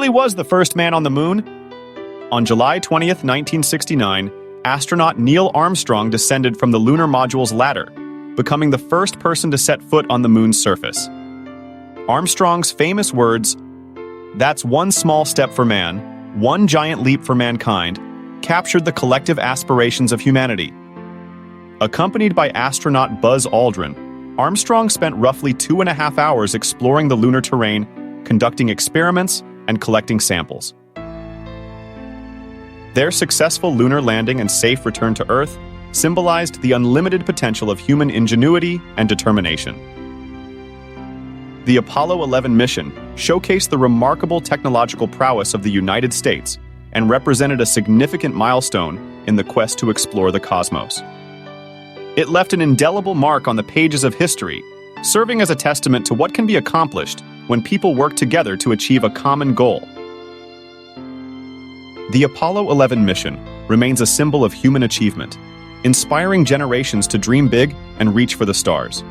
really was the first man on the moon? On July 20th, 1969, astronaut Neil Armstrong descended from the lunar module's ladder, becoming the first person to set foot on the moon's surface. Armstrong's famous words, "That's one small step for man, one giant leap for mankind," captured the collective aspirations of humanity. Accompanied by astronaut Buzz Aldrin, Armstrong spent roughly 2.5 hours exploring the lunar terrain, conducting experiments and collecting samples. Their successful lunar landing and safe return to Earth symbolized the unlimited potential of human ingenuity and determination. The Apollo 11 mission showcased the remarkable technological prowess of the United States and represented a significant milestone in the quest to explore the cosmos. It left an indelible mark on the pages of history, serving as a testament to what can be accomplished when people work together to achieve a common goal. The Apollo 11 mission remains a symbol of human achievement, inspiring generations to dream big and reach for the stars.